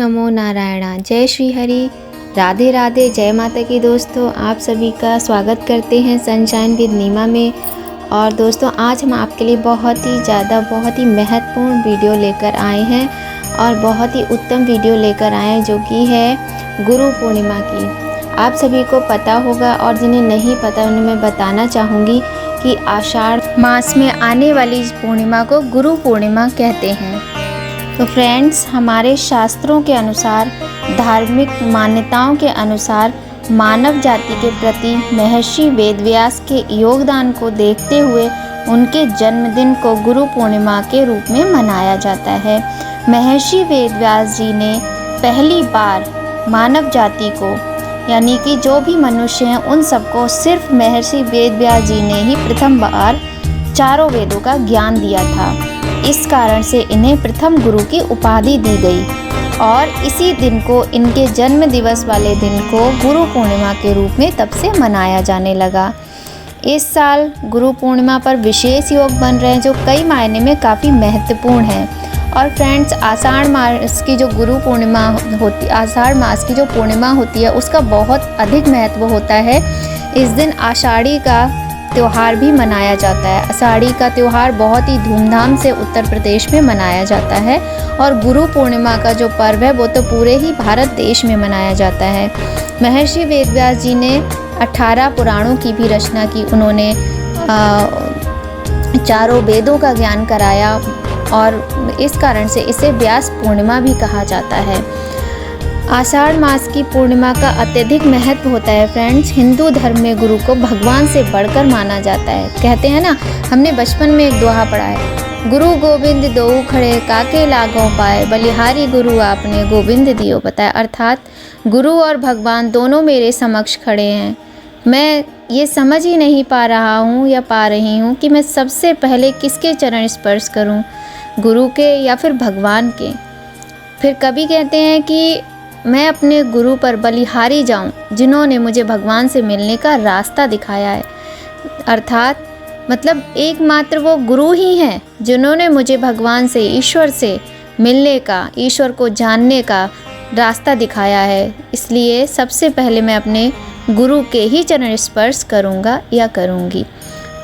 नमो नारायणा। जय श्री हरि, राधे राधे, जय माता की। दोस्तों आप सभी का स्वागत करते हैं सनशाइन विद नीमा में। और दोस्तों आज हम आपके लिए बहुत ही महत्वपूर्ण वीडियो लेकर आए हैं और बहुत ही उत्तम वीडियो लेकर आए हैं, जो कि है गुरु पूर्णिमा की। आप सभी को पता होगा और जिन्हें नहीं पता उन्हें मैं बताना चाहूँगी कि आषाढ़ मास में आने वाली पूर्णिमा को गुरु पूर्णिमा कहते हैं। तो फ्रेंड्स, हमारे शास्त्रों के अनुसार, धार्मिक मान्यताओं के अनुसार मानव जाति के प्रति महर्षि वेदव्यास के योगदान को देखते हुए उनके जन्मदिन को गुरु पूर्णिमा के रूप में मनाया जाता है। महर्षि वेदव्यास जी ने पहली बार मानव जाति को, यानी कि जो भी मनुष्य हैं उन सबको, सिर्फ महर्षि वेदव्यास जी ने ही प्रथम बार चारों वेदों का ज्ञान दिया था। इस कारण से इन्हें प्रथम गुरु की उपाधि दी गई और इसी दिन को, इनके जन्म दिवस वाले दिन को गुरु पूर्णिमा के रूप में तब से मनाया जाने लगा। इस साल गुरु पूर्णिमा पर विशेष योग बन रहे हैं जो कई मायने में काफ़ी महत्वपूर्ण हैं। और फ्रेंड्स, आषाढ़ मास की जो गुरु पूर्णिमा होती, आषाढ़ मास की जो पूर्णिमा होती है उसका बहुत अधिक महत्व होता है। इस दिन आषाढ़ी का त्यौहार भी मनाया जाता है। आषाढ़ी का त्यौहार बहुत ही धूमधाम से उत्तर प्रदेश में मनाया जाता है और गुरु पूर्णिमा का जो पर्व है वो तो पूरे ही भारत देश में मनाया जाता है। महर्षि वेदव्यास जी ने 18 पुराणों की भी रचना की। उन्होंने चारों वेदों का ज्ञान कराया और इस कारण से इसे व्यास पूर्णिमा भी कहा जाता है। आषाढ़ मास की पूर्णिमा का अत्यधिक महत्व होता है। फ्रेंड्स, हिंदू धर्म में गुरु को भगवान से बढ़कर माना जाता है। कहते हैं ना, हमने बचपन में एक दोहा पढ़ा है, गुरु गोविंद दोऊ खड़े काके लागों पाए, बलिहारी गुरु आपने गोविंद दियो बताए। अर्थात गुरु और भगवान दोनों मेरे समक्ष खड़े हैं। मैं ये समझ ही नहीं पा रहा हूँ या पा रही हूँ कि मैं सबसे पहले किसके चरण स्पर्श करूँ, गुरु के या फिर भगवान के। फिर कभी कहते हैं कि मैं अपने गुरु पर बलिहारी जाऊं, जिन्होंने मुझे भगवान से मिलने का रास्ता दिखाया है। अर्थात मतलब एकमात्र वो गुरु ही हैं जिन्होंने मुझे भगवान से, ईश्वर से मिलने का, ईश्वर को जानने का रास्ता दिखाया है। इसलिए सबसे पहले मैं अपने गुरु के ही चरण स्पर्श करूँगा या करूँगी।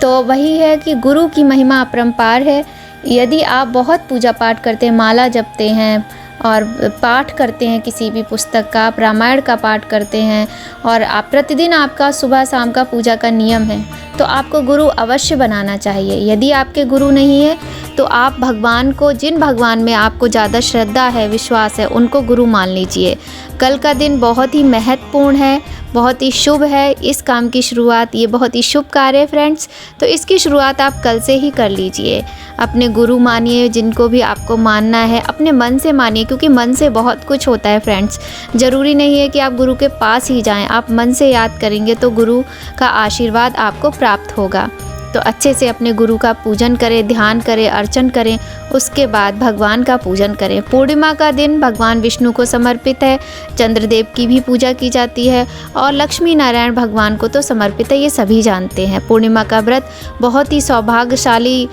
तो वही है कि गुरु की महिमा अपरंपार है। यदि आप बहुत पूजा पाठ करते हैं, माला जपते हैं और पाठ करते हैं किसी भी पुस्तक का, आप रामायण का पाठ करते हैं और आप प्रतिदिन आपका सुबह शाम का पूजा का नियम है, तो आपको गुरु अवश्य बनाना चाहिए। यदि आपके गुरु नहीं है तो आप भगवान को, जिन भगवान में आपको ज़्यादा श्रद्धा है, विश्वास है, उनको गुरु मान लीजिए। कल का दिन बहुत ही महत्वपूर्ण है, बहुत ही शुभ है। इस काम की शुरुआत, ये बहुत ही शुभ कार्य है फ्रेंड्स, तो इसकी शुरुआत आप कल से ही कर लीजिए। अपने गुरु मानिए, जिनको भी आपको मानना है अपने मन से मानिए, क्योंकि मन से बहुत कुछ होता है फ्रेंड्स। ज़रूरी नहीं है कि आप गुरु के पास ही जाएं, आप मन से याद करेंगे तो गुरु का आशीर्वाद आपको प्राप्त होगा। तो अच्छे से अपने गुरु का पूजन करें, ध्यान करें, अर्चन करें, उसके बाद भगवान का पूजन करें। पूर्णिमा का दिन भगवान विष्णु को समर्पित है, चंद्रदेव की भी पूजा की जाती है और लक्ष्मी नारायण भगवान को तो समर्पित है, ये सभी जानते हैं। पूर्णिमा का व्रत बहुत ही सौभाग्यशाली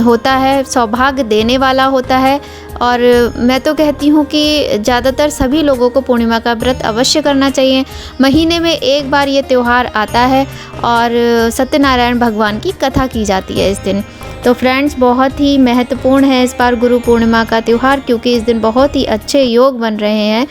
होता है, सौभाग्य देने वाला होता है और मैं तो कहती हूँ कि ज़्यादातर सभी लोगों को पूर्णिमा का व्रत अवश्य करना चाहिए। महीने में एक बार ये त्यौहार आता है और सत्यनारायण भगवान की कथा की जाती है इस दिन। तो फ्रेंड्स, बहुत ही महत्वपूर्ण है इस बार गुरु पूर्णिमा का त्यौहार, क्योंकि इस दिन बहुत ही अच्छे योग बन रहे हैं।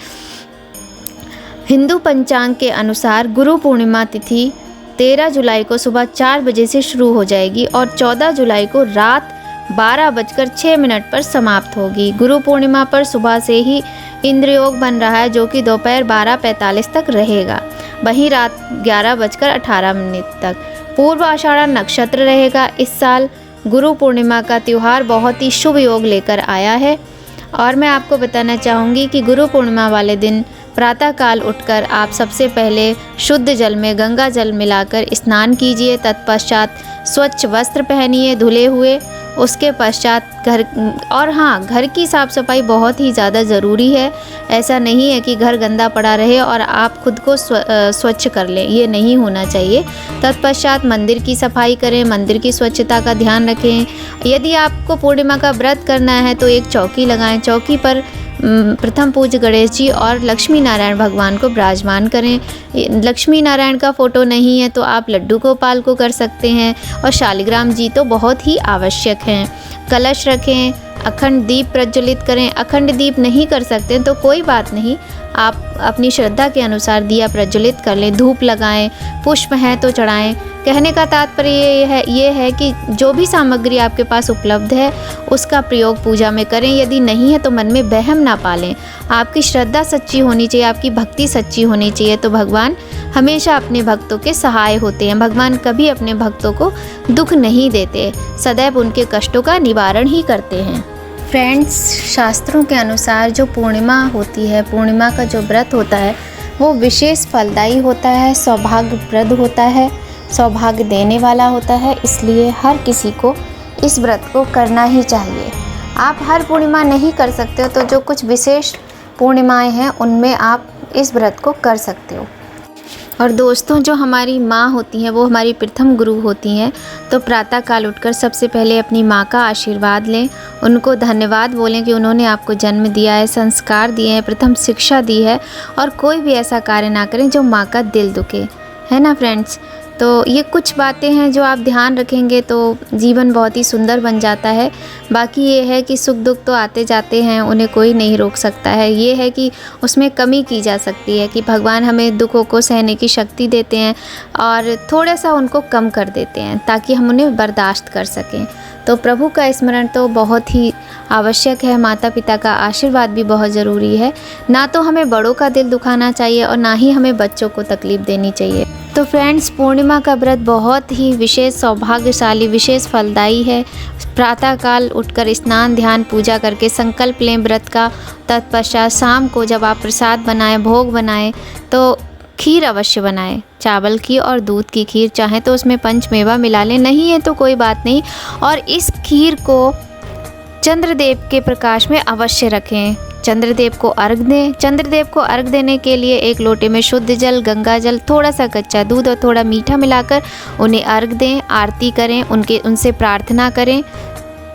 हिंदू पंचांग के अनुसार गुरु पूर्णिमा तिथि 13 जुलाई को सुबह 4 बजे से शुरू हो जाएगी और 14 जुलाई को रात 12:06 पर समाप्त होगी। गुरु पूर्णिमा पर सुबह से ही इंद्र योग बन रहा है, जो कि दोपहर 12:45 तक रहेगा। वहीं रात 11:18 तक पूर्व आषाढ़ नक्षत्र रहेगा। इस साल गुरु पूर्णिमा का त्यौहार बहुत ही शुभ योग लेकर आया है और मैं आपको बताना चाहूँगी कि गुरु पूर्णिमा वाले दिन प्रातःकाल उठकर आप सबसे पहले शुद्ध जल में गंगा जल मिलाकर स्नान कीजिए। तत्पश्चात स्वच्छ वस्त्र पहनिए धुले हुए। उसके पश्चात घर की साफ़ सफाई बहुत ही ज़्यादा ज़रूरी है। ऐसा नहीं है कि घर गंदा पड़ा रहे और आप खुद को स्वच्छ कर लें, ये नहीं होना चाहिए। तत्पश्चात मंदिर की सफाई करें, मंदिर की स्वच्छता का ध्यान रखें। यदि आपको पूर्णिमा का व्रत करना है तो एक चौकी लगाएं, चौकी पर प्रथम पूज्य गणेश जी और लक्ष्मी नारायण भगवान को विराजमान करें। लक्ष्मी नारायण का फ़ोटो नहीं है तो आप लड्डू गोपाल को कर सकते हैं, और शालिग्राम जी तो बहुत ही आवश्यक हैं। कलश रखें, अखंड दीप प्रज्वलित करें। अखंड दीप नहीं कर सकते तो कोई बात नहीं, आप अपनी श्रद्धा के अनुसार दिया प्रज्वलित कर लें। धूप लगाएं, पुष्प हैं तो चढ़ाएं। कहने का तात्पर्य ये है कि जो भी सामग्री आपके पास उपलब्ध है उसका प्रयोग पूजा में करें। यदि नहीं है तो मन में वहम ना पालें। आपकी श्रद्धा सच्ची होनी चाहिए, आपकी भक्ति सच्ची होनी चाहिए, तो भगवान हमेशा अपने भक्तों के सहाय होते हैं। भगवान कभी अपने भक्तों को दुख नहीं देते, सदैव उनके कष्टों का निवारण ही करते हैं। फ्रेंड्स, शास्त्रों के अनुसार जो पूर्णिमा होती है, पूर्णिमा का जो व्रत होता है वो विशेष फलदायी होता है, सौभाग्यप्रद होता है, सौभाग्य देने वाला होता है। इसलिए हर किसी को इस व्रत को करना ही चाहिए। आप हर पूर्णिमा नहीं कर सकते हो तो जो कुछ विशेष पूर्णिमाएं हैं उनमें आप इस व्रत को कर सकते हो। और दोस्तों, जो हमारी माँ होती हैं वो हमारी प्रथम गुरु होती हैं, तो प्रातःकाल उठकर सबसे पहले अपनी माँ का आशीर्वाद लें, उनको धन्यवाद बोलें कि उन्होंने आपको जन्म दिया है, संस्कार दिए हैं, प्रथम शिक्षा दी है, और कोई भी ऐसा कार्य ना करें जो माँ का दिल दुखे, है ना फ्रेंड्स। तो ये कुछ बातें हैं जो आप ध्यान रखेंगे तो जीवन बहुत ही सुंदर बन जाता है। बाकी ये है कि सुख दुख तो आते जाते हैं, उन्हें कोई नहीं रोक सकता है। ये है कि उसमें कमी की जा सकती है कि भगवान हमें दुखों को सहने की शक्ति देते हैं और थोड़ा सा उनको कम कर देते हैं ताकि हम उन्हें बर्दाश्त कर सकें। तो प्रभु का स्मरण तो बहुत ही आवश्यक है, माता पिता का आशीर्वाद भी बहुत ज़रूरी है। ना तो हमें बड़ों का दिल दुखाना चाहिए और ना ही हमें बच्चों को तकलीफ़ देनी चाहिए। तो फ्रेंड्स, पूर्णिमा का व्रत बहुत ही विशेष, सौभाग्यशाली, विशेष फलदायी है। प्रातःकाल उठकर स्नान, ध्यान, पूजा करके संकल्प लें व्रत का। तत्पश्चात शाम को जब आप प्रसाद बनाएं, भोग बनाएं, तो खीर अवश्य बनाएं, चावल की और दूध की खीर। चाहे तो उसमें पंचमेवा मिला लें, नहीं है तो कोई बात नहीं। और इस खीर को चंद्रदेव के प्रकाश में अवश्य रखें। चंद्रदेव को अर्घ दें। चंद्रदेव को अर्घ देने के लिए एक लोटे में शुद्ध जल, गंगा जल, थोड़ा सा कच्चा दूध और थोड़ा मीठा मिलाकर उन्हें अर्घ दें, आरती करें, उनसे प्रार्थना करें,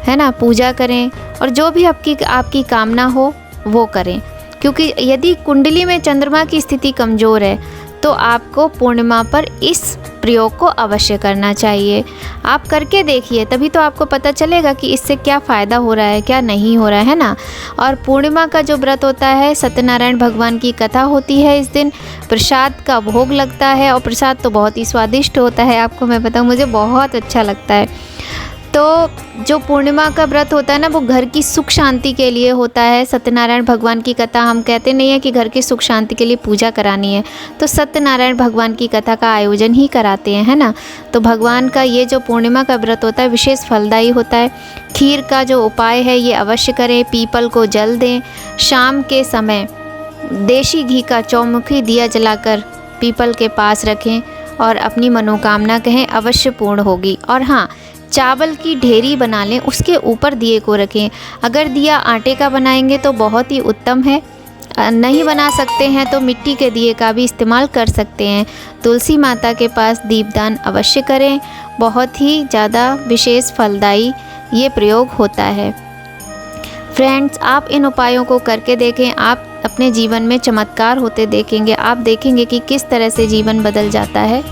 है ना, पूजा करें, और जो भी आपकी कामना हो वो करें। क्योंकि यदि कुंडली में चंद्रमा की स्थिति कमज़ोर है तो आपको पूर्णिमा पर इस प्रयोग को अवश्य करना चाहिए। आप करके देखिए, तभी तो आपको पता चलेगा कि इससे क्या फ़ायदा हो रहा है, क्या नहीं हो रहा है ना। और पूर्णिमा का जो व्रत होता है, सत्यनारायण भगवान की कथा होती है। इस दिन प्रसाद का भोग लगता है और प्रसाद तो बहुत ही स्वादिष्ट होता है। आपको मैं बताऊँ, मुझे बहुत अच्छा लगता है। तो जो पूर्णिमा का व्रत होता है ना, वो घर की सुख शांति के लिए होता है। सत्यनारायण भगवान की कथा, हम कहते नहीं है कि घर की सुख शांति के लिए पूजा करानी है, तो सत्यनारायण भगवान की कथा का आयोजन ही कराते हैं, है ना। तो भगवान का ये जो पूर्णिमा का व्रत होता है विशेष फलदायी होता है। खीर का जो उपाय है ये अवश्य करें। पीपल को जल दें। शाम के समय देशी घी का चौमुखी दिया जलाकर पीपल के पास रखें और अपनी मनोकामना कहें, अवश्य पूर्ण होगी। और हाँ, चावल की ढेरी बना लें, उसके ऊपर दिए को रखें। अगर दिया आटे का बनाएंगे तो बहुत ही उत्तम है, नहीं बना सकते हैं तो मिट्टी के दिए का भी इस्तेमाल कर सकते हैं। तुलसी माता के पास दीपदान अवश्य करें, बहुत ही ज़्यादा विशेष फलदायी ये प्रयोग होता है। फ्रेंड्स, आप इन उपायों को करके देखें, आप अपने जीवन में चमत्कार होते देखेंगे। आप देखेंगे कि किस तरह से जीवन बदल जाता है।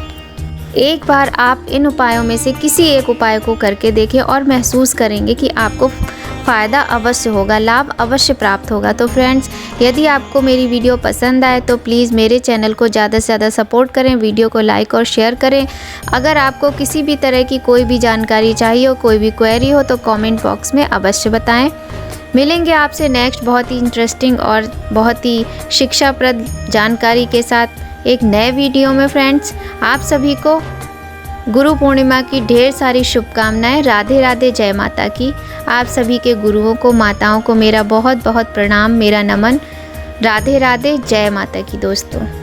एक बार आप इन उपायों में से किसी एक उपाय को करके देखें और महसूस करेंगे कि आपको फ़ायदा अवश्य होगा, लाभ अवश्य प्राप्त होगा। तो फ्रेंड्स, यदि आपको मेरी वीडियो पसंद आए तो प्लीज़ मेरे चैनल को ज़्यादा से ज़्यादा सपोर्ट करें, वीडियो को लाइक और शेयर करें। अगर आपको किसी भी तरह की कोई भी जानकारी चाहिए हो, कोई भी क्वेरी हो तो कमेंट बॉक्स में अवश्य बताएं। मिलेंगे आपसे नेक्स्ट बहुत ही इंटरेस्टिंग और बहुत ही शिक्षाप्रद जानकारी के साथ एक नए वीडियो में। फ्रेंड्स, आप सभी को गुरु पूर्णिमा की ढेर सारी शुभकामनाएं। राधे राधे, जय माता की। आप सभी के गुरुओं को, माताओं को मेरा बहुत बहुत प्रणाम, मेरा नमन। राधे राधे, जय माता की दोस्तों।